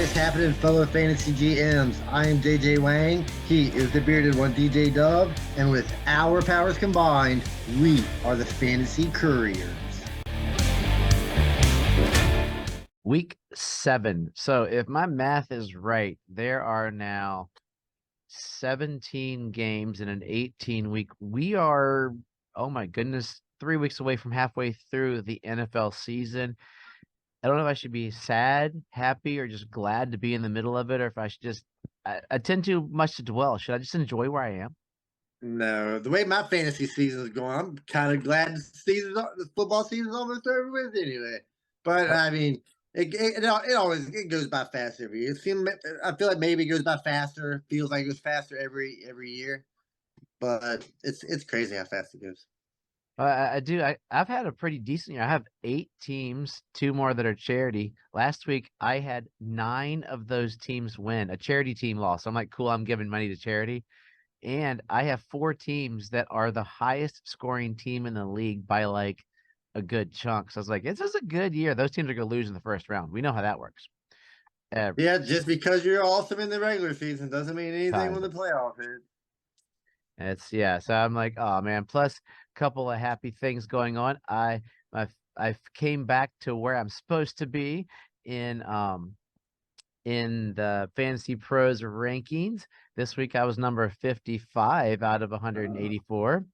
is happening, fellow fantasy GMs? I am JJ Wang. He is the bearded one, DJ Dub. And with our powers combined, we are the Fantasy Couriers. Week 7. So if my math is right, there are now 17 games in an 18-week. We are, oh my goodness, 3 weeks away from halfway through the NFL season. I don't know if I should be sad, happy, or just glad to be in the middle of it, or if I should just, I tend too much to dwell. Should I just enjoy where I am? No, the way my fantasy season is going, I'm kind of glad the football season's almost over with anyway. But I mean, it goes by fast every year. I feel like maybe it goes by faster. Feels like it goes faster every year, but it's crazy how fast it goes. I do. I've had a pretty decent year. I have 8 teams, 2 more that are charity. Last week, I had 9 of those teams win. A charity team lost. I'm like, cool, I'm giving money to charity. And I have 4 teams that are the highest scoring team in the league by like a good chunk. So I was like, it's just a good year. Those teams are going to lose in the first round. We know how that works. Yeah, just because you're awesome in the regular season doesn't mean anything when the playoff is. So I'm like, oh man. Plus, a couple of happy things going on. I came back to where I'm supposed to be in the Fantasy Pros rankings. This week I was number 55 out of 184.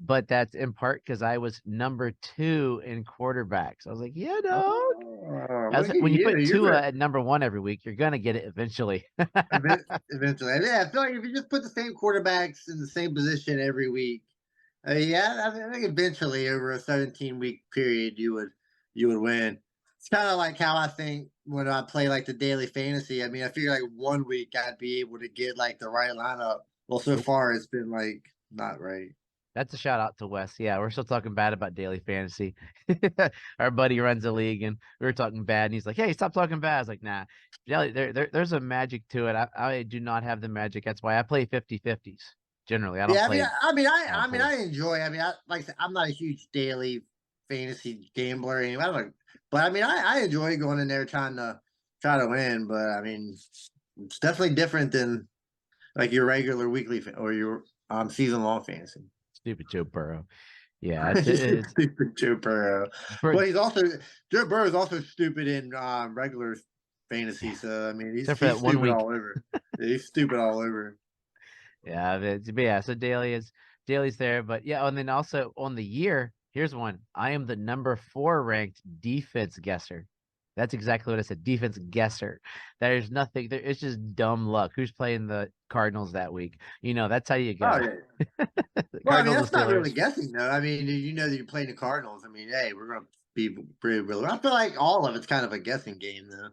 But that's in part because I was number 2 in quarterbacks. I was like, when you put Tua at number 1 every week, you're gonna get it eventually. Eventually, yeah. I feel like if you just put the same quarterbacks in the same position every week, I think eventually over a 17-week period, you would win. It's kind of like how I think when I play like the daily fantasy. I mean, I figure like 1 week I'd be able to get like the right lineup. Well, so far it's been like not right. That's a shout out to Wes. Yeah, we're still talking bad about daily fantasy. Our buddy runs a league, and we were talking bad, and he's like, "Hey, stop talking bad." I was like, "Nah, there's a magic to it. I do not have the magic. That's why I play 50-50s generally. I don't play. I enjoy. Like I said, I'm not a huge daily fantasy gambler anyway. But I mean, I enjoy going in there trying to win. But I mean, it's definitely different than like your regular weekly or your season long fantasy. Stupid Joe Burrow. Yeah, it's stupid Joe Burrow. Well, Joe Burrow is also stupid in regular fantasy. So I mean, he's stupid all over. He's stupid all over. Yeah, so Daly's there, but yeah, and then also on the year, here's one. I am the number 4 ranked defense guesser. That's exactly what I said. Defense guesser. There's nothing there. It's just dumb luck. Who's playing the Cardinals that week? That's how you go. Oh, yeah. Well, I mean, that's not really guessing, though. I mean, you know that you're playing the Cardinals. I mean, hey, we're going to be pretty real. I feel like all of it's kind of a guessing game, though.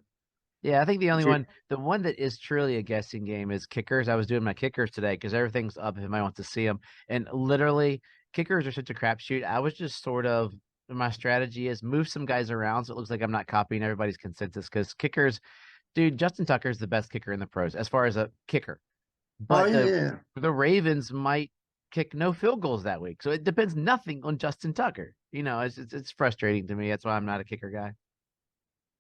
Yeah, I think the one that is truly a guessing game is kickers. I was doing my kickers today because everything's up if I want to see them. And literally, kickers are such a crapshoot. I was just sort of, my strategy is move some guys around so it looks like I'm not copying everybody's consensus because kickers, dude, Justin Tucker is the best kicker in the pros as far as a kicker. But the Ravens might kick no field goals that week. So it depends nothing on Justin Tucker. It's frustrating to me. That's why I'm not a kicker guy.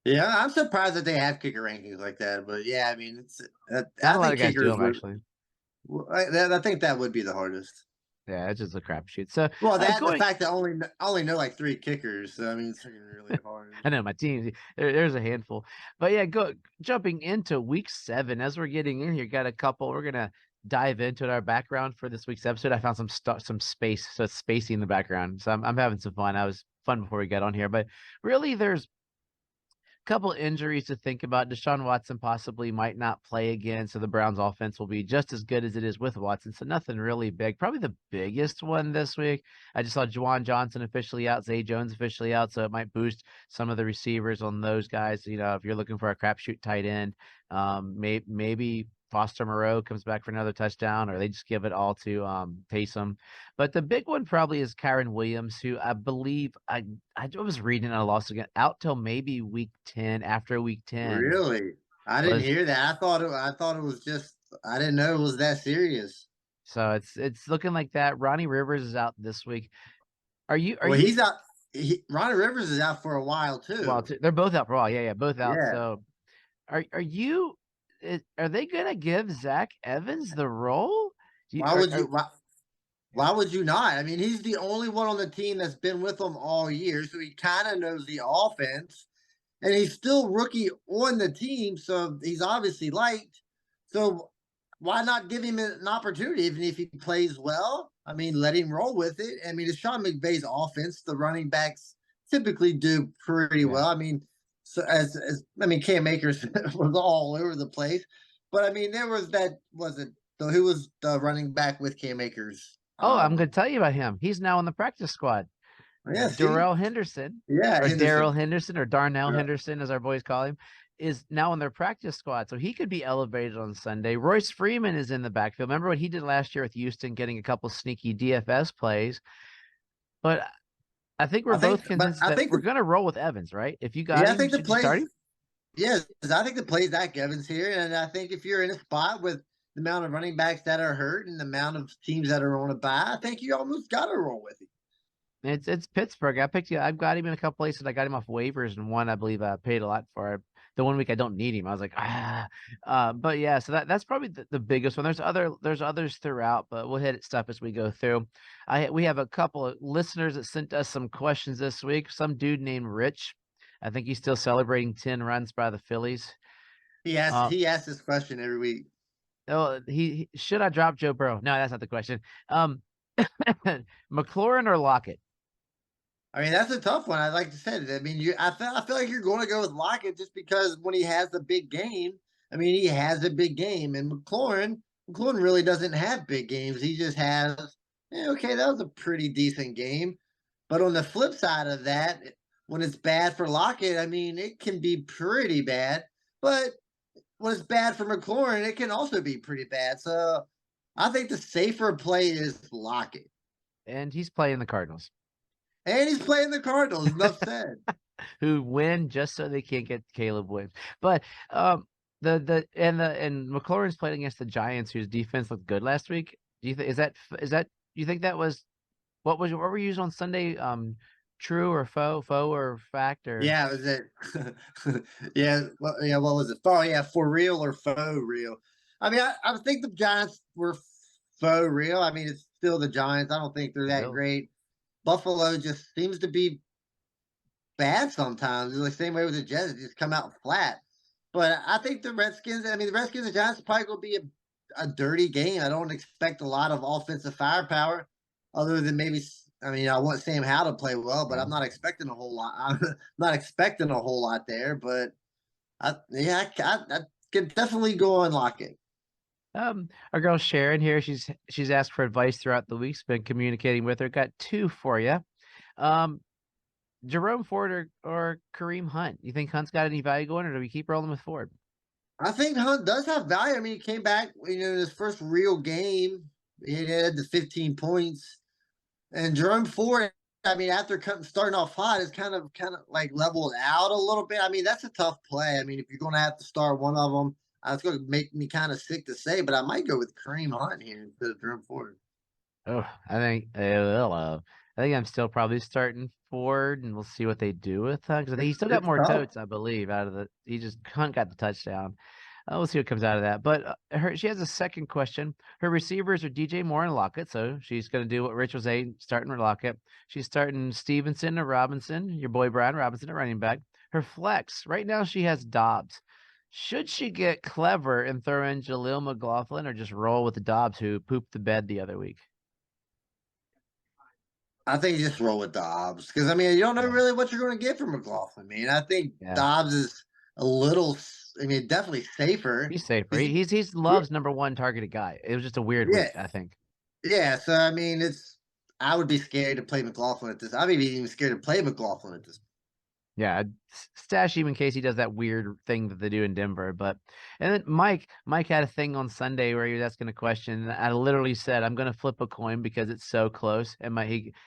Yeah, I'm surprised that they have kicker rankings like that. But yeah, I mean, not a lot of guys do them, actually. I think that would be the hardest. Yeah, it's just a crapshoot. So the fact that I only know like 3 kickers, so I mean it's really hard. I know my team. There's a handful, but yeah, jumping into week 7 as we're getting in here. Got a couple. We're gonna dive into our background for this week's episode. I found some space, so it's spacey in the background. So I'm having some fun. I was fun before we got on here, but really there's couple injuries to think about. Deshaun Watson possibly might not play again, so the Browns offense will be just as good as it is with Watson. So nothing really big. Probably the biggest one this week, I just saw Juwan Johnson officially out, Zay Jones officially out, so it might boost some of the receivers on those guys. If you're looking for a crapshoot tight end, maybe Foster Moreau comes back for another touchdown, or they just give it all to Taysom. But the big one probably is Kyren Williams, who I believe I was reading and I lost again, out till maybe week 10. After week 10, really, I didn't hear that. I thought it was just, I didn't know it was that serious. So it's looking like that. Ronnie Rivers is out this week. He's out. Ronnie Rivers is out for a while too. They're both out for a while. Yeah, both out. Yeah. So are they gonna give Zach Evans the role? Do you, Why would you? Why would you not? I mean, he's the only one on the team that's been with them all year, so he kind of knows the offense, and he's still rookie on the team, so he's obviously liked. So why not give him an opportunity, even if he plays well? I mean, let him roll with it. I mean, it's Sean McVay's offense. The running backs typically do pretty yeah. well. I mean, so as I mean, Cam Akers was all over the place, but I mean, there was that was it. So who was the running back with Cam Akers? Oh, I'm gonna tell you about him. He's now on the practice squad. Yeah, see, Darrell Henderson, yeah, or Daryl Henderson. Henderson, or Darnell Yeah. Henderson, as our boys call him, is now on their practice squad. So he could be elevated on Sunday. Royce Freeman is in the backfield. Remember what he did last year with Houston, getting a couple sneaky DFS plays. But I think we're both But convinced I that think we're gonna roll with Evans, right? If you got yeah, I him, think the should you start plays. him? Yes, I think the plays Zach Evans here, and I think if you're in a spot with the amount of running backs that are hurt and the amount of teams that are on a bye, I think you almost got to roll with it. It's Pittsburgh. I picked you. I've got him in a couple places. I got him off waivers, and one I believe I paid a lot for. The one week I don't need him. I was like, but yeah. So that's probably the biggest one. There's others throughout, but we'll hit stuff as we go through. We have a couple of listeners that sent us some questions this week. Some dude named Rich. I think he's still celebrating 10 runs by the Phillies. He asks this question every week. Oh, should I drop Joe Burrow? No, that's not the question. McLaurin or Lockett? I mean, that's a tough one. I like to say it. I mean, I feel like you're going to go with Lockett just because when he has the big game, I mean, he has a big game, and McLaurin really doesn't have big games. He just has, okay, that was a pretty decent game. But on the flip side of that, when it's bad for Lockett, I mean, it can be pretty bad. But when it's bad for McLaurin, it can also be pretty bad. So I think the safer play is Lockett. And he's playing the Cardinals, And he's playing the Cardinals. Enough said. who win just so they can't get Caleb Williams. But and McLaurin's playing against the Giants, whose defense looked good last week. Do you think is that you think that was what were you using on Sunday? True or faux or fact or Yeah, was it? Yeah, well, yeah. What was it? Oh, yeah, for real or faux real? I mean, I think the Giants were faux real. I mean, it's still the Giants. I don't think they're the that Bills? great. Buffalo just seems to be bad sometimes. It's the same way with the Jets; just come out flat. But I think the Redskins. I mean, the Redskins and Giants probably going to be a dirty game. I don't expect a lot of offensive firepower, other than maybe. I mean, I want Sam Howell to play well, but Yeah. I'm not expecting a whole lot. I'm not expecting a whole lot there. But I could definitely go unlock it. Our girl Sharon here, she's asked for advice throughout the week. Been communicating with her. Got two for you. Um, Jerome Ford or Kareem Hunt. You think Hunt's got any value going, or do we keep rolling with Ford? I think Hunt does have value. I mean, he came back, in his first real game. He had the 15 points. And Jerome Ford, I mean, after starting off hot, is kind of like leveled out a little bit. I mean, that's a tough play. I mean, if you're going to have to start one of them, it's going to make me kind of sick to say, but I might go with Kareem Hunt here instead of Jerome Ford. Oh, I think I'm still probably starting Ford, and we'll see what they do with Hunt because I think he still got It's more tough. totes, I believe, out of the. He just Hunt got the touchdown. We'll see what comes out of that. But she has a second question. Her receivers are DJ Moore and Lockett, so she's going to do what Rich was saying, starting with Lockett. She's starting Stevenson or Robinson, your boy Brian Robinson at running back. Her flex right now she has Dobbs. Should she get clever and throw in Jaleel McLaughlin, or just roll with the Dobbs who pooped the bed the other week? I think you just roll with Dobbs because I mean you don't know Yeah, really what you're going to get from McLaughlin. I mean, I think yeah. Dobbs is a little. I mean, definitely safer. He's safer. 'Cause He's loves #1 targeted guy. It was just a weird yeah, week, I think. yeah. So I mean, it's. I would be scared to play McLaughlin at this. I'd be even scared to play McLaughlin at this. Yeah, stash him in case he does that weird thing that they do in Denver. But and then Mike had a thing on Sunday where he was asking a question. And I literally said, "I'm gonna flip a coin because it's so close." And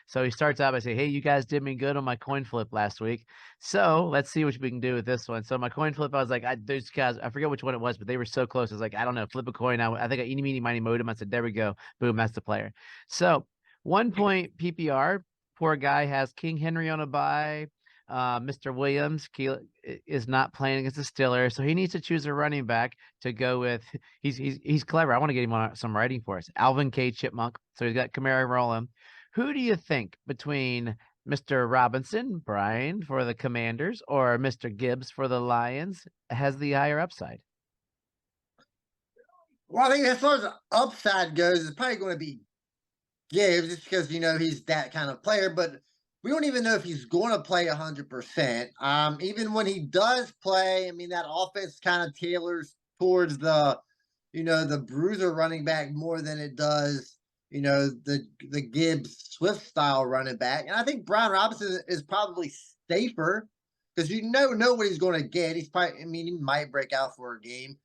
so he starts out by saying, "Hey, you guys did me good on my coin flip last week. So let's see what we can do with this one." So my coin flip, I was like, "Those guys, I forget which one it was, but they were so close." I was like, "I don't know, flip a coin." I think I eeny meeny miny mowed him. I said, "There we go, boom, that's the player." So 1 point PPR. Poor guy has King Henry on a bye. Mr. Williams is not playing against the Steelers, so he needs to choose a running back to go with. He's clever. I want to get him on some writing for us. Alvin K. Chipmunk. So he's got Kamara rolling. Who do you think between Mr. Robinson, Brian, for the Commanders, or Mr. Gibbs for the Lions has the higher upside? Well, I think as far as the upside goes, it's probably going to be Gibbs just because, he's that kind of player. But we don't even know if he's going to play 100%. Even when he does play, I mean, that offense kind of tailors towards the bruiser running back more than it does, the Gibbs Swift style running back. And I think Brian Robinson is probably safer because know what he's going to get. He's probably, I mean, he might break out for a game.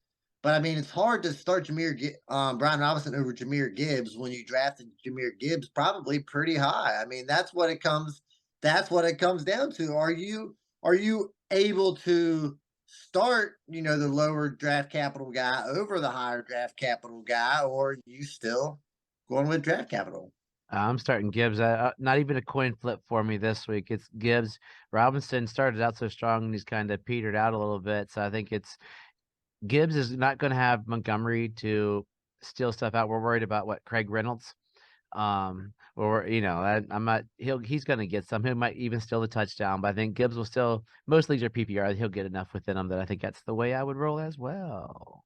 But I mean, it's hard to start Brian Robinson over Jahmyr Gibbs when you drafted Jahmyr Gibbs probably pretty high. I mean, that's what it comes down to. Are you able to start, the lower draft capital guy over the higher draft capital guy, or are you still going with draft capital? I'm starting Gibbs. Not even a coin flip for me this week. It's Gibbs. Robinson started out so strong and he's kind of petered out a little bit. So I think it's Gibbs is not going to have Montgomery to steal stuff out. We're worried about what Craig Reynolds. Or I'm not. He's going to get some. He might even steal the touchdown. But I think Gibbs will still. Most leagues are PPR. He'll get enough within him that I think that's the way I would roll as well.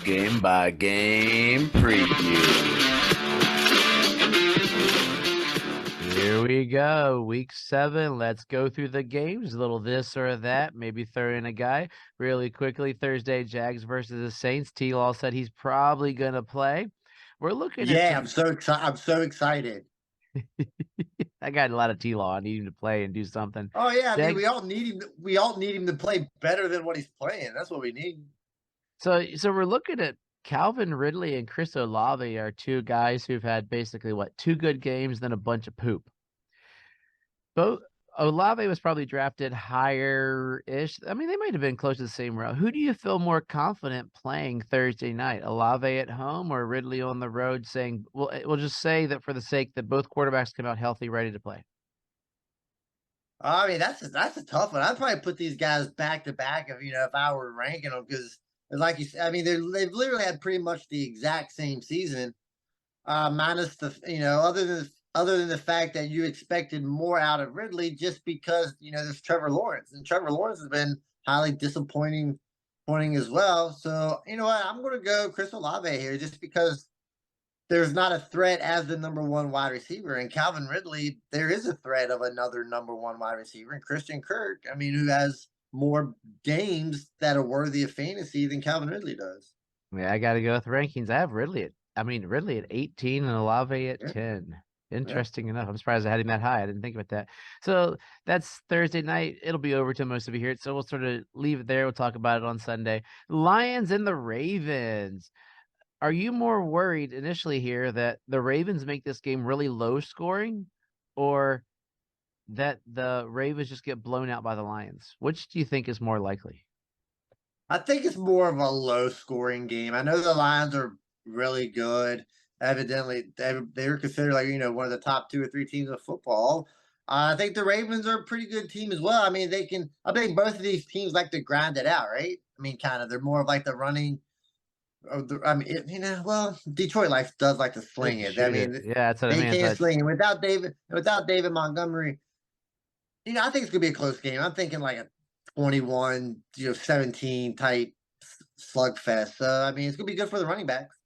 Game by game preview. Here we go. Week 7. Let's go through the games. A little this or that. Maybe throw in a guy really quickly. Thursday, Jags versus the Saints. T-Law said he's probably going to play. We're looking at I'm so excited. I'm so excited. I got a lot of T-Law. I need him to play and do something. Oh yeah, I mean, Jags, we all need him. We all need him to play better than what he's playing. That's what we need. So we're looking at Calvin Ridley and Chris Olave are two guys who've had basically 2 good games, then a bunch of poop. Both Olave was probably drafted higher-ish. I mean, they might have been close to the same route. Who do you feel more confident playing Thursday night? Olave at home or Ridley on the road? Saying, well, we'll just say that for the sake that both quarterbacks come out healthy, ready to play. I mean, that's a tough one. I'd probably put these guys back to back if I were ranking them because, like you said, I mean, they've literally had pretty much the exact same season, minus the other than the fact that you expected more out of Ridley just because there's Trevor Lawrence, and Trevor Lawrence has been highly disappointing as well. So you know what, I'm going to go Chris Olave here just because there's not a threat as the number one wide receiver. And Calvin Ridley, there is a threat of another number one wide receiver. And Christian Kirk, I mean, who has more games that are worthy of fantasy than Calvin Ridley does. Yeah, I got to go with rankings. I have Ridley at 18 and Olave at 10. Interesting enough. I'm surprised I had him that high. I didn't think about that. So that's Thursday night. It'll be over to most of you here. So we'll sort of leave it there. We'll talk about it on Sunday. Lions and the Ravens. Are you more worried initially here that the Ravens make this game really low scoring or that the Ravens just get blown out by the Lions? Which do you think is more likely? I think it's more of a low scoring game. I know the Lions are really good. Evidently, they were considered one of the top 2 or 3 teams of football. I think the Ravens are a pretty good team as well. I mean, I think both of these teams like to grind it out, right? I mean, kind of. They're more of like the running. Well, Detroit does like to sling it. I mean, yeah, that's what I mean. They can't sling it without David Montgomery. I think it's gonna be a close game. I'm thinking like a 21, 17 type slugfest. So I mean, it's gonna be good for the running backs.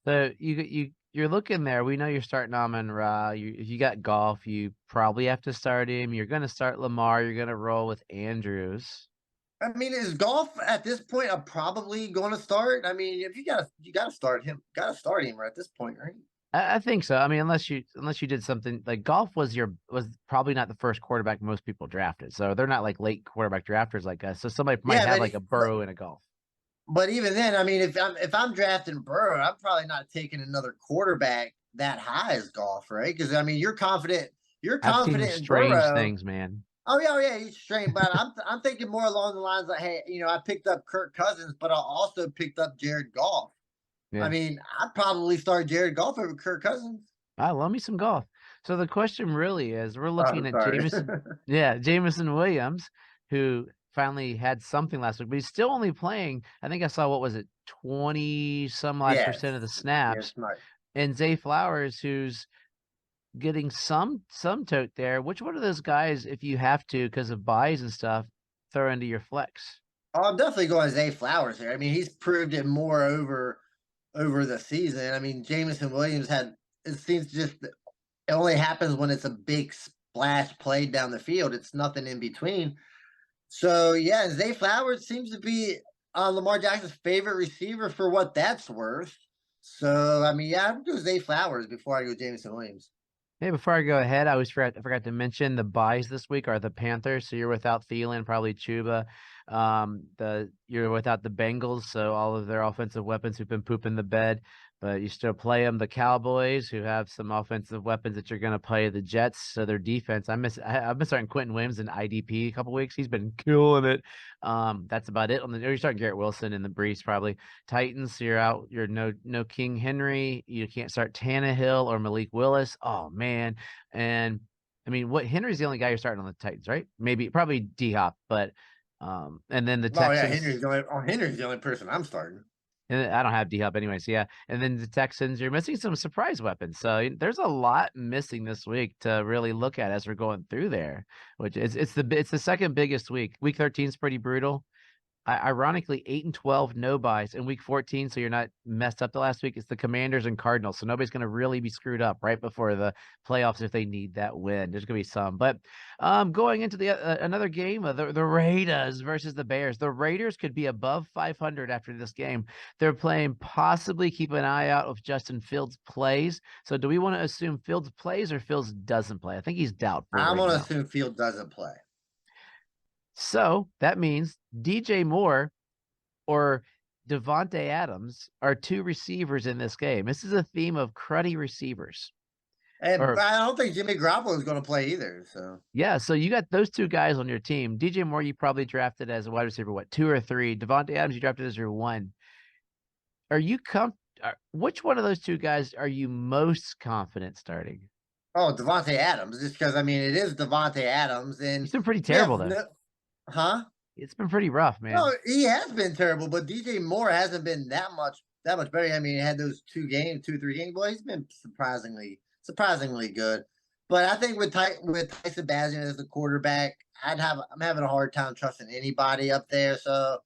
So you're looking there. We know you're starting Amon Ra. If you got Golf, you probably have to start him. You're going to start Lamar. You're going to roll with Andrews. I mean, is Golf at this point probably going to start? I mean, if you gotta start him, right at this point, right? I think so. I mean, unless you did something like Golf was probably not the first quarterback most people drafted. So they're not like late quarterback drafters like us. So somebody might have like a Burrow and a Golf. But even then, I mean, if I'm drafting Burrow, I'm probably not taking another quarterback that high as Golf, right? Because I mean, you're confident. I've seen in strange Burrow. things, man. Oh yeah, he's strange. But I'm thinking more along the lines like, hey, I picked up Kirk Cousins, but I also picked up Jared Goff. I Yeah. mean, I'd probably start Jared Goff over Kirk Cousins. I love me some golf. So the question really is, we're looking Oh, at sorry. Jameson Williams, who finally had something last week, but he's still only playing. I think I saw, what was it, 20 some odd Yes. percent of the Yeah, snaps. smart. And Zay Flowers, who's getting some tote there. Which one of those guys, if you have to, because of buys and stuff, throw into your flex? Oh, I'm definitely going Zay Flowers here. I mean, he's proved it more over the season. I mean, Jameson Williams had it seems just it only happens when it's a big splash play down the field. It's nothing in between. So yeah, Zay Flowers seems to be Lamar Jackson's favorite receiver for what that's worth. So I mean, yeah, I'm going Zay Flowers before I go Jameson Williams. Hey, before I go ahead, I forgot to mention the buys this week are the Panthers. So you're without Thielen, probably Chuba. You're without the Bengals, so all of their offensive weapons who've been pooping the bed, but you still play them. The Cowboys, who have some offensive weapons that you're going to play. The Jets, so their defense. I've been starting Quentin Williams in IDP a couple weeks. He's been killing it. That's about it. You're starting Garrett Wilson in the Breeze probably. Titans, you're out. You're no King Henry. You can't start Tannehill or Malik Willis. Oh man. And I mean, what Henry's the only guy you're starting on the Titans, right? Maybe probably D Hop, but and then the Oh yeah, Texans. Henry's the only person I'm starting. And I don't have D Hop anyways, yeah. And then the Texans, you're missing some surprise weapons. So there's a lot missing this week to really look at as we're going through there. Which is it's the second biggest week. Week 13 is pretty brutal. Ironically, 8-12 no buys in week 14, so you're not messed up the last week. It's the Commanders and Cardinals, so nobody's going to really be screwed up right before the playoffs if they need that win. There's going to be some, but going into the another game, the Raiders versus the Bears. The Raiders could be above 500 after this game. They're playing possibly keep an eye out if Justin Fields plays. So do we want to assume Fields plays or Fields doesn't play? I think he's doubtful I'm right gonna now. assume Field doesn't play. So that means DJ Moore or Devontae Adams are two receivers in this game. This is a theme of cruddy receivers. And Or I don't think Jimmy Garoppolo is going to play either. So yeah, so you got those two guys on your team. DJ Moore, you probably drafted as a wide receiver, what, 2 or 3? Devontae Adams, you drafted as your 1. Are you which one of those two guys are you most confident starting? Devontae Adams, just because I mean it is Devontae Adams, and He's been pretty we terrible have though. no, huh? It's been pretty rough, man. No, he has been terrible, but DJ Moore hasn't been that much better. I mean, he had those 2, 3 games. Boy, he's been surprisingly good. But I think with Tyson Bagent as the quarterback, I'm having a hard time trusting anybody up there. So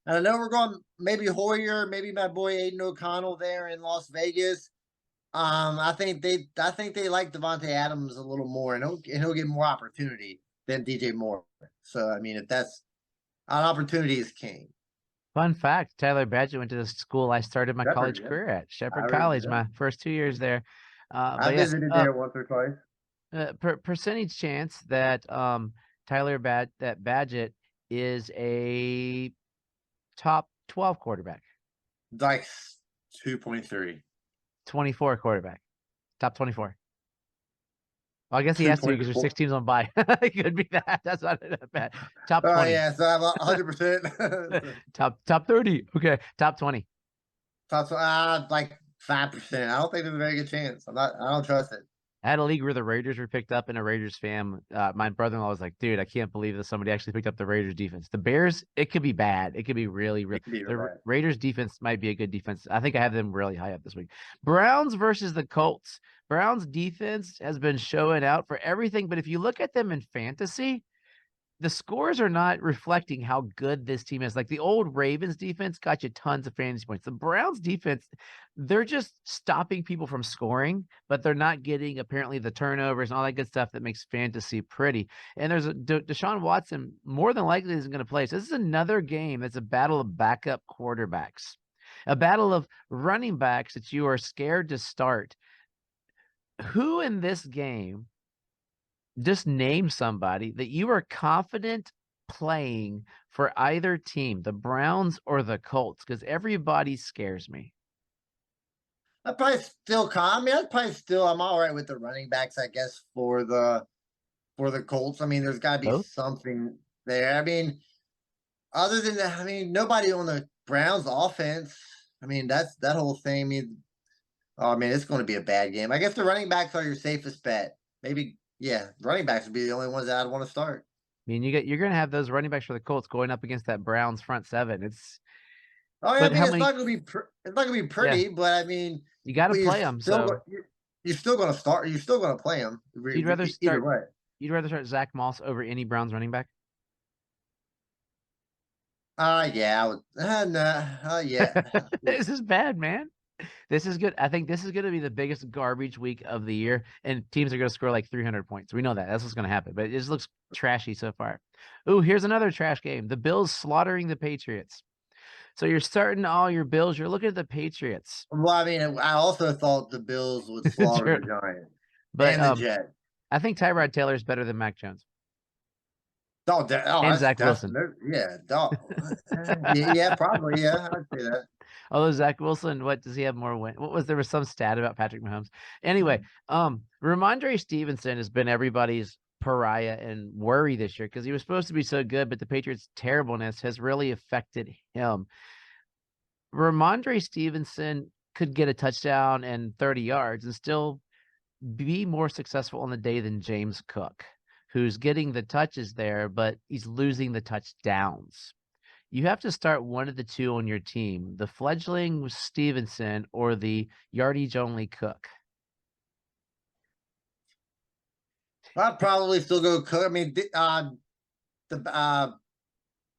I know we're going maybe Hoyer, maybe my boy Aiden O'Connell there in Las Vegas. I think they like Devontae Adams a little more, and he'll get more opportunity than DJ Moore. So I mean, if that's an opportunity is king. Fun fact, Tyler Badgett went to the school I started my Shepherd, college yeah. career at, I Shepherd already College, know. my first 2 years there. I But yes, visited there once or twice. percentage chance that that Badgett is a top 12 quarterback, Like 2.3. 24 quarterback, top 24. Well, I guess he has to because there's 2.4. 6 teams on bye. It could be that. That's not bad. Top Oh 20. yeah, so I'm 100%. Top 30. Okay, top 20. Like 5%. I don't think there's a very good chance. I don't trust it. I had a league where the Raiders were picked up and a Raiders fan. My brother-in-law was like, dude, I can't believe that somebody actually picked up the Raiders defense. The Bears, it could be bad. It could be really, It really. could be real The bad. Raiders defense might be a good defense. I think I have them really high up this week. Browns versus the Colts. Browns defense has been showing out for everything, but if you look at them in fantasy, the scores are not reflecting how good this team is. Like the old Ravens defense got you tons of fantasy points. The Browns defense, they're just stopping people from scoring, but they're not getting apparently the turnovers and all that good stuff that makes fantasy pretty. And there's Deshaun Watson more than likely isn't going to play. So this is another game that's a battle of backup quarterbacks, a battle of running backs that you are scared to start. Who in this game, just name somebody that you are confident playing for either team, the Browns or the Colts, because everybody scares me. I'd probably still I mean, I'm all right with the running backs, I guess, for the Colts. I mean, there's gotta be Both? something there. I mean, other than that, I mean, nobody on the Browns offense I mean, that's that whole thing. I mean, it's going to be a bad game. I guess the running backs are your safest bet. Maybe, yeah, running backs would be the only ones that I'd want to start. I mean, you're gonna have those running backs for the Colts going up against that Browns front seven. Oh, yeah, I But mean, how many? it's not gonna be Yeah, pretty, but I mean, you got to but play them. So you're still gonna start. You're still gonna play them you'd rather either start way. Zach Moss over any Browns running back? Yeah, I would. Nah, yeah. This is bad, man. This is good. I think this is going to be the biggest garbage week of the year, and teams are going to score like 300 points. We know that. That's what's going to happen, but it just looks trashy so far. Ooh, here's another trash game. The Bills slaughtering the Patriots. So you're starting all your Bills. You're looking at the Patriots. Well, I mean, I also thought the Bills would slaughter Sure. the Giants But and the Jets. I think Tyrod Taylor is better than Mac Jones and Zach That's Wilson. yeah, yeah, probably, yeah, I'd say that. Although Zach Wilson, what does he have more win? What was there was some stat about Patrick Mahomes. Anyway, Ramondre Stevenson has been everybody's pariah and worry this year because he was supposed to be so good, but the Patriots' terribleness has really affected him. Ramondre Stevenson could get a touchdown and 30 yards and still be more successful on the day than James Cook, who's getting the touches there, but he's losing the touchdowns. You have to start one of the two on your team, the fledgling Stevenson or the yardage only Cook. I'd probably still go Cook. I mean, the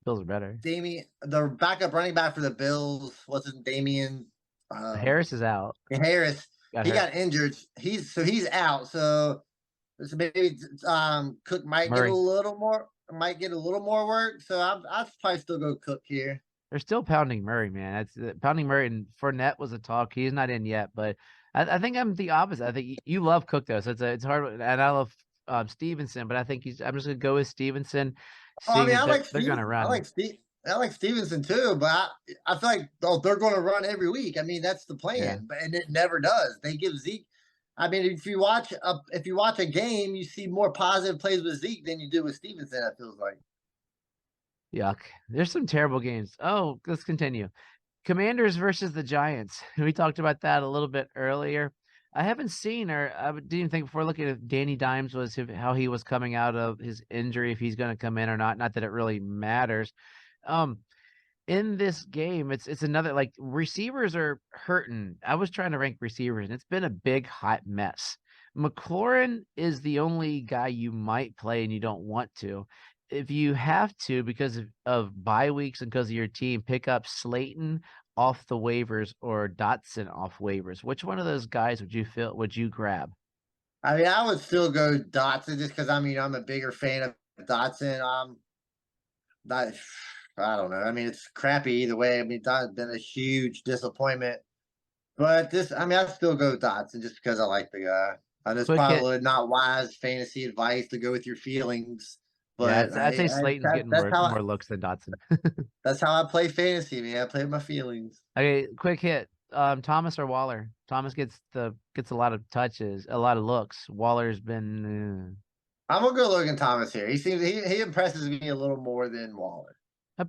Bills are better. The backup running back for the Bills wasn't Damian Harris is out. Harris. Got He hurt. got injured. He's out. So maybe Cook Murray. might get a little more work. So I'd probably still go Cook here. They're still pounding Murray, man. It's pounding Murray, and Fournette was a talk. He's not in yet, but I think I'm the opposite. I think you love Cook though, so it's hard. And I love Stevenson, but I think I'm just gonna go with Stevenson, Oh, I seeing mean, that they're gonna run. I like Stevenson too, but I feel like they're going to run every week. I mean, that's the Yeah. plan, but and it never does. They give Zeke. I mean, if you watch a game, you see more positive plays with Zeke than you do with Stevenson. It feels like. Yuck. There's some terrible games. Oh, let's continue. Commanders versus the Giants. We talked about that a little bit earlier. I haven't seen, or I didn't think before looking at Danny Dimes how he was coming out of his injury, if he's going to come in or not. Not that it really matters. Um, in this game, it's another like receivers are hurting. I was trying to rank receivers, and it's been a big hot mess. McLaurin is the only guy you might play and you don't want to. If you have to, because of bye weeks and because of your team, pick up Slayton off the waivers or Dotson off waivers. Which one of those guys would you grab? I mean, I would still go Dotson just because I mean I'm a bigger fan of Dotson. Not, I don't know. I mean, it's crappy either way. I mean, Dotson's been a huge disappointment. But I mean, I'd still go Dotson just because I like the guy. And it's Quick hit. probably not wise fantasy advice to go with your feelings, Yeah, but I'd say Slayton's getting more looks than Dotson. that's how I play fantasy, man. I play with my feelings. Okay, quick hit. Thomas or Waller? Thomas gets a lot of touches, a lot of looks. Waller's been I'm gonna go Logan Thomas here. He impresses me a little more than Waller.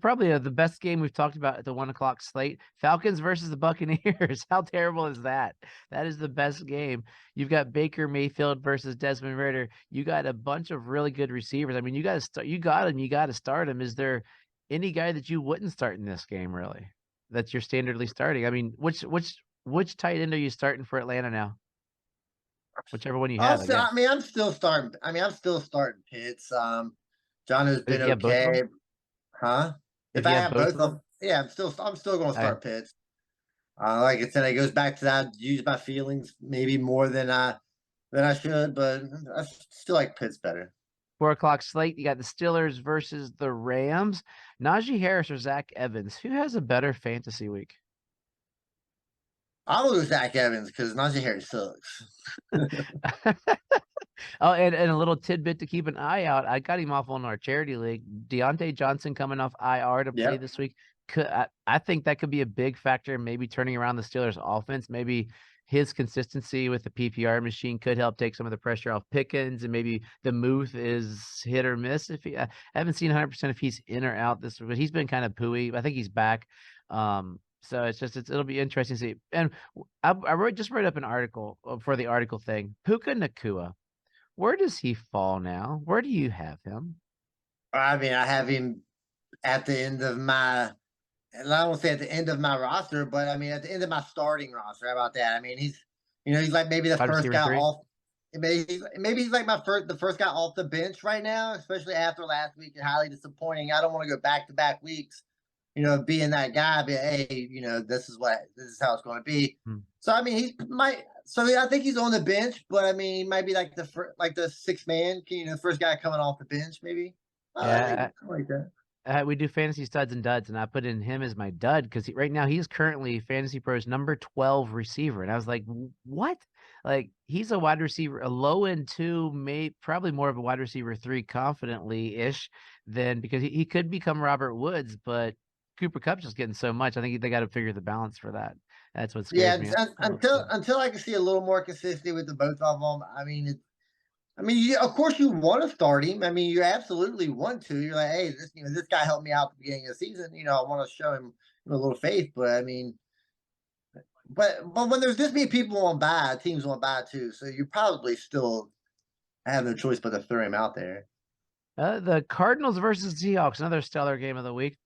probably the best game we've talked about at the 1 o'clock slate. Falcons versus the Buccaneers. How terrible is that? That is the best game. You've got Baker Mayfield versus Desmond Ridder. You got a bunch of really good receivers. I mean, you got to start. You got him. You got to start him. Is there any guy that you wouldn't start in this game? Really, that's your standardly starting. I mean, which tight end are you starting for Atlanta now? Whichever one you have, I guess. I mean, I'm still starting. I mean, I'm still starting Pitts. John has But if been you have both of okay, them, huh? if If you I have have both both of of them, them, yeah, I'm still going to okay. start Pitts. Like I said, it goes back to that. Use my feelings maybe more than I should, but I still like Pitts better. 4 o'clock slate. You got the Steelers versus the Rams. Najee Harris or Zach Evans. Who has a better fantasy week? I'll go Zach Evans because Najee Harris sucks. Oh, and a little tidbit to keep an eye out. I got him off on our charity league. Deontay Johnson coming off IR to play Yep. this week. I think that could be a big factor in maybe turning around the Steelers' offense. Maybe his consistency with the PPR machine could help take some of the pressure off Pickens, and maybe the Muth is hit or miss. I haven't seen 100% if he's in or out this week, but he's been kind of pooey. I think he's back. So it'll be interesting to see. And just wrote up an article for the article thing. Puka Nakua, where does he fall now? Where do you have him? I mean, I have him at the end of my, and I won't say at the end of my roster, but I mean at the end of my starting roster. How about that? I mean, he's like maybe the Wide first receiver guy 3? off. Maybe he's like the first guy off the bench right now, especially after last week and highly disappointing. I don't want to go back to back weeks, being that guy. But hey, this is how it's going to be. Hmm. So I mean, he might. So I think he's on the bench, but I mean, he might be like the sixth man, the first guy coming off the bench, maybe. I like that. We do fantasy studs and duds, and I put in him as my dud because right now he's currently Fantasy Pros number 12 receiver, and I was like, what? Like he's a wide receiver, a low end 2, probably more of a wide receiver 3, confidently ish, than because he could become Robert Woods, but Cooper Kupp's just getting so much. I think they got to figure the balance for that. That's what scares Yeah, me. until I can see a little more consistency with the both of them. Of course you want to start him. I mean, you absolutely want to. You're like, hey, this guy helped me out at the beginning of the season. I want to show him a little faith. But I mean, but when there's this many people on buy, teams on buy too. So you probably still have no choice but to throw him out there. The Cardinals versus Seahawks, another stellar game of the week.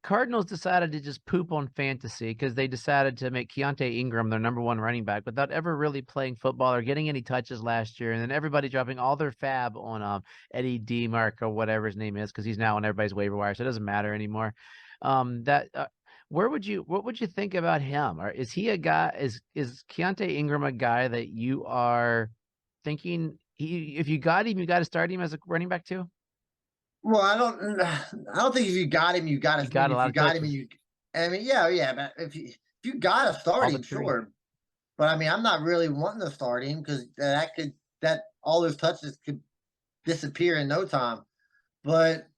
Cardinals decided to just poop on fantasy because they decided to make Keontae Ingram their number 1 running back without ever really playing football or getting any touches last year. And then everybody dropping all their fab on Eddie DeMarc or whatever his name is because he's now on everybody's waiver wire, so it doesn't matter anymore. What would you think about him? Or is he a guy? Is Keontae Ingram a guy that you are thinking if you got him, you got to start him as a running back too? Well, I don't think if you got him, you got He to. I mean, got a if lot you of got him, touches, yeah. But if you got to start all him, but 3. sure. But I mean, I'm not really wanting to start him because that all those touches could disappear in no time. But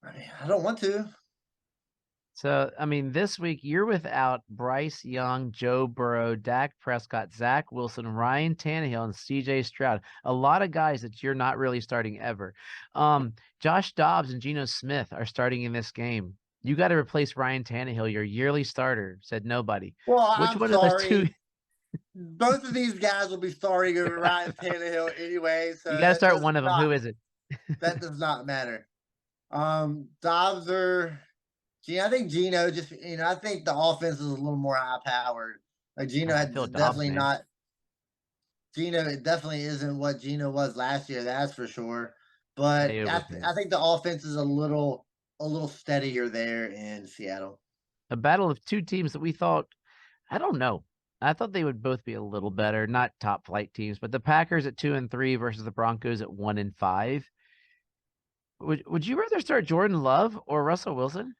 I mean, I don't want to. So, I mean, this week you're without Bryce Young, Joe Burrow, Dak Prescott, Zach Wilson, Ryan Tannehill, and CJ Stroud. A lot of guys that you're not really starting ever. Josh Dobbs and Geno Smith are starting in this game. You got to replace Ryan Tannehill, your yearly starter, said nobody. Well, Which I'm one of those two? sorry. Both of these guys will be starting over Ryan Tannehill anyway, so You got to start one of them. Who is it? that does not matter. Dobbs or Gino. I think Gino just I think the offense is a little more high powered. Like Gino I had feel Dobbs, definitely man. not. Gino, it definitely isn't what Gino was last year. That's for sure. But They I overpaid. think the offense is a little steadier there in Seattle. A battle of two teams that we thought, I don't know. I thought they would both be a little better, not top flight teams, but the Packers at 2-3 versus the Broncos at 1-5. Would you rather start Jordan Love or Russell Wilson?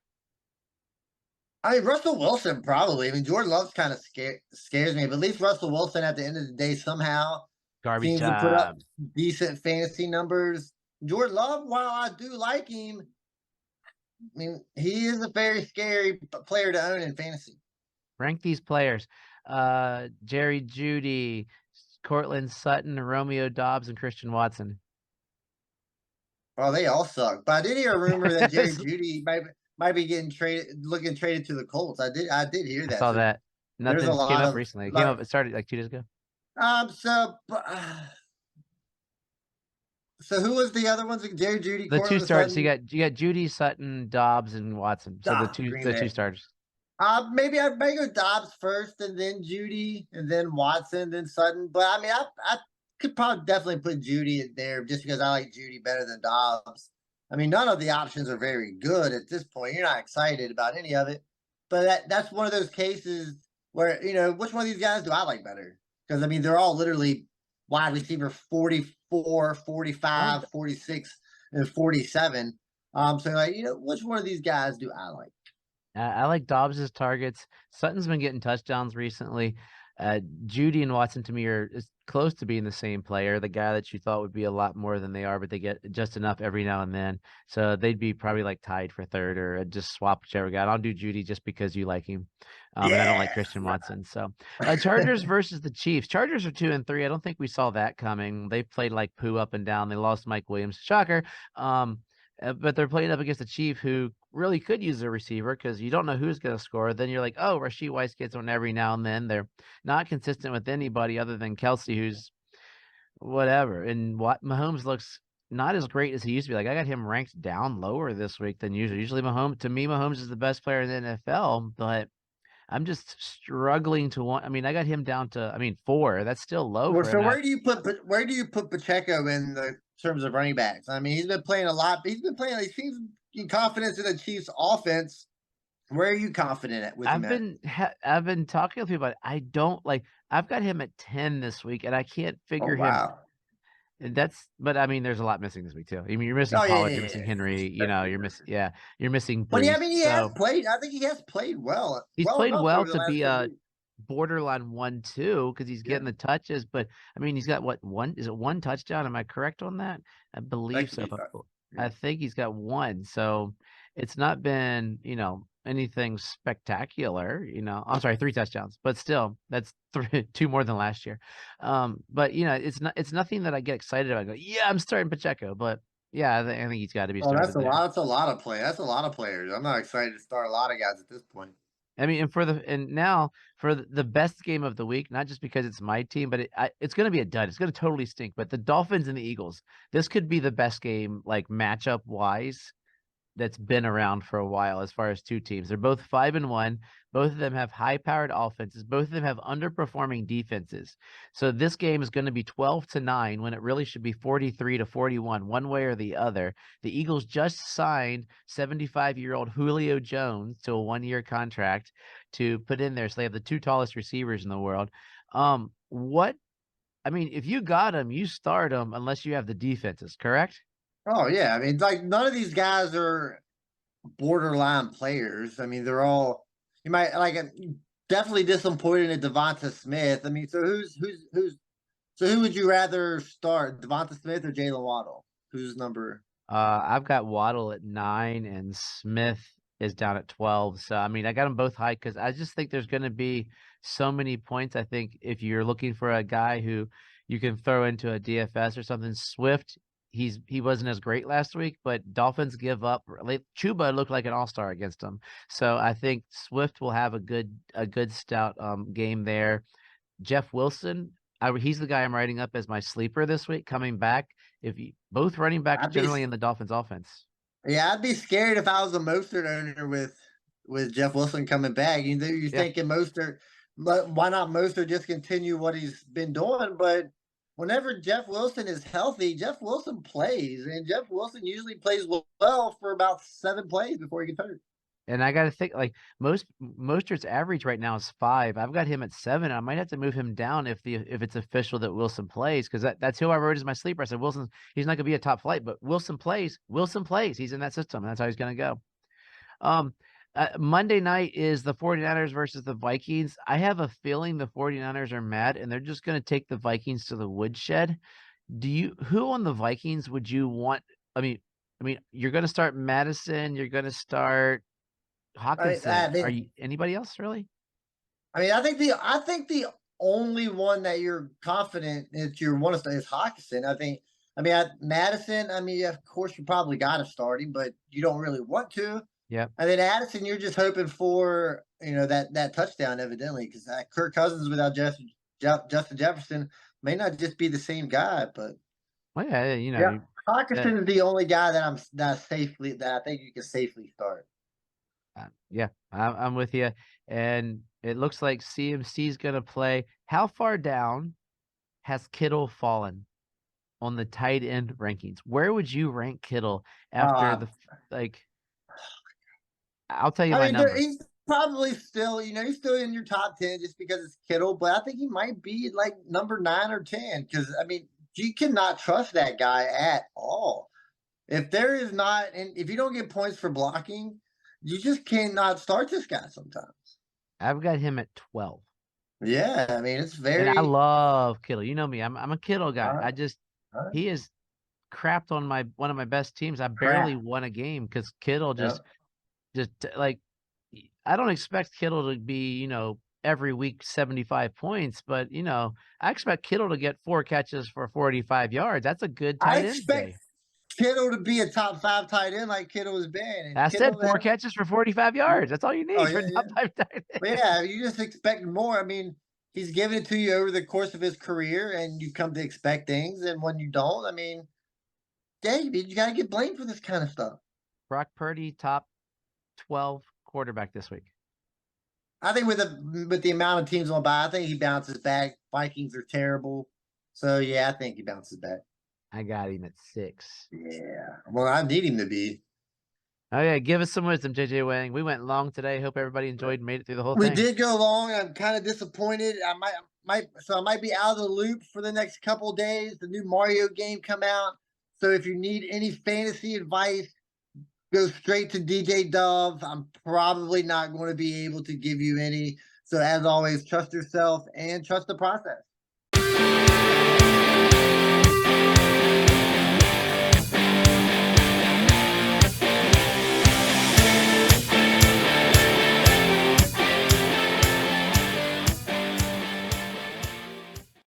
I mean, Russell Wilson probably. I mean, Jordan Love's kind of scares me, but at least Russell Wilson at the end of the day somehow Garbage seems to put up time. decent fantasy numbers. Jordan Love, while I do like him, I mean, he is a very scary player to own in fantasy. Rank these players. Jerry Judy, Cortland Sutton, Romeo Dobbs, and Christian Watson. Well, they all suck. But I did hear a rumor that Jerry Judy might be looking traded to the Colts. I did hear I that. saw So that. there's a Nothing came lot up of recently. It started like 2 days ago. so so who was the other ones? Jerry Judy, The two Cortland starts. So Sutton, you got Judy, Sutton, Dobbs, and Watson. So Green the two Bay. starters. Maybe I might go Dobbs first, and then Judy, and then Watson, then Sutton. But I mean, I could probably definitely put Judy in there just because I like Judy better than Dobbs. I mean, none of the options are very good at this point. You're not excited about any of it, but that's one of those cases where which one of these guys do I like better? Because I mean, they're all literally wide receiver 44, Oh, 45, 46, and 47. So like, which one of these guys do I like? I like Dobbs's targets. Sutton's been getting touchdowns recently. Judy and Watson to me are close to being the same player, the guy that you thought would be a lot more than they are, but they get just enough every now and then. So they'd be probably like tied for third or just swap whichever guy. I'll do Judy just because you like him. And I don't like Yeah. Christian Watson. So Chargers versus the Chiefs. Chargers are 2-3. I don't think we saw that coming. They played like poo up and down. They lost Mike Williams. Shocker. But they're playing up against a Chief who really could use a receiver because you don't know who's going to score. Then you're like, oh, Rashee Weiss gets one every now and then. They're not consistent with anybody other than Kelsey, who's whatever. And what Mahomes looks not as great as he used to be. Like I got him ranked down lower this week than usual. Usually Mahomes, to me, Mahomes is the best player in the NFL, but I'm just struggling to want. I mean, I got him down to, 4. That's still low Well, for him. so And where do you put Pacheco in the terms of running backs? I mean, he's been playing a lot. He's been playing. He seems in confidence in the Chiefs' offense. Where are you confident at with him at? I've been talking with people about it. I don't like. I've got him at 10 this week, and I can't Oh figure him. wow. And that's, but I mean, there's a lot missing this week too. I mean, you're missing Oh yeah, Pollard, yeah, you're missing yeah. Henry, That's for you're sure. missing, yeah, you're missing But yeah, I Brees. mean, he has So played. I think he has played well, he's well played enough well over the to last be couple a weeks. borderline 1-2 because he's Yeah, getting the touches. But I mean, he's got what one? Is it one touchdown? Am I correct on that? I that believe could so. be fun. I Yeah. think he's got one. So it's not been, anything spectacular. I'm sorry, 3 touchdowns, but still, that's three, two more than last year. But it's nothing that I get excited about. I go, yeah, I'm starting Pacheco, but yeah, I think he's got to be Oh, that's started a there. lot. That's a lot of play. That's a lot of players. I'm not excited to start a lot of guys at this point. I mean, and now for the best game of the week, not just because it's my team, but it's going to be a dud. It's going to totally stink. But the Dolphins and the Eagles, this could be the best game, like matchup wise, that's been around for a while as far as two teams. They're both 5-1. Both of them have high-powered offenses. Both of them have underperforming defenses. So this game is going to be 12-9 when it really should be 43-41, one way or the other. The Eagles just signed 75-year-old Julio Jones to a 1-year contract to put in there. So they have the two tallest receivers in the world. What I mean, if you got them, you start them unless you have the defenses, correct? Oh yeah, I mean, like none of these guys are borderline players. I mean, they're all you might like definitely disappointed in Devonta Smith. I mean, so who would you rather start, Devonta Smith or Jalen Waddle? Who's number? I've got Waddle at 9 and Smith is down at 12. So, I mean, I got them both high because I just think there's going to be so many points. I think if you're looking for a guy who you can throw into a DFS or something, Swift, he wasn't as great last week, but Dolphins give up. Chuba looked like an all-star against them. So I think Swift will have a good stout game there. Jeff Wilson, he's the guy I'm writing up as my sleeper this week, coming back. If you, both running backs I'd be generally in the Dolphins offense. Yeah, I'd be scared if I was a Mostert owner with Jeff Wilson coming back. You're Yeah. thinking Mostert, but why not Mostert just continue what he's been doing? But whenever Jeff Wilson is healthy, Jeff Wilson plays, and Jeff Wilson usually plays well for about 7 plays before he gets hurt. And I got to think like Mostert's average right now is 5. I've got him at 7. I might have to move him down if it's official that Wilson plays because that's who I wrote as my sleeper. I said Wilson, he's not going to be a top flight, but Wilson plays. Wilson plays. He's in that system. And that's how he's going to go. Monday night is the 49ers versus the Vikings. I have a feeling the 49ers are mad and they're just going to take the Vikings to the woodshed. Who on the Vikings would you want? I mean, you're going to start Madison. You're going to start I mean, Hawkinson. Are you anybody else really? I think the only one that you're confident that you want to start is Hawkinson. Madison. I mean, of course, you probably got to start him, but you don't really want to. Yep. And then Addison, you're just hoping for that touchdown, evidently, because Kirk Cousins without Justin Jefferson may not just be the same guy. But Well, yeah, yeah, uh, Hawkinson is the only guy that I think you can safely start. yeah, I'm with you. And it looks like CMC is going to play. How far down has Kittle fallen on the tight end rankings? Where would you rank Kittle after Uh, the like? I'll tell you my number. He's probably still, he's still in your top 10 just because it's Kittle, but I think he might be like number 9 or 10 because, I mean, you cannot trust that guy at all. If there is not, and if you don't get points for blocking, you just cannot start this guy sometimes. I've got him at 12. Yeah, I mean, it's And I very. love Kittle. You know me. I'm a Kittle guy. Uh, uh, He is crapped on my one of my best teams. I barely crap. won a game because Kittle Yeah. just like I don't expect Kittle to be, every week 75 points, but I expect Kittle to get 4 catches for 45 yards. That's a good I tight end expect day. Kittle to be a top 5 tight end like Kittle has been. And I said Kittle 4 has, catches for 45 yards. That's all you oh need for yeah, a yeah. top 5 tight But end. yeah, you just expect more. I mean, he's given it to you over the course of his career, and you come to expect things. And when you don't, I mean, David, you got to get blamed for this kind of stuff. Brock Purdy, top 12 quarterback this week. I think with the amount of teams on bye, I think he bounces back. Vikings are terrible, so yeah, I think he bounces back. I got him at 6. Yeah, well, I need him to be. Oh yeah, give us some wisdom, JJ Wang. We went long today. Hope everybody enjoyed and made it through the whole We thing. did go long. I'm kind of disappointed. I might be out of the loop for the next couple of days. The new Mario game come out, so if you need any fantasy advice, go straight to DJ Dove. I'm probably not going to be able to give you any. So as always, trust yourself and trust the process.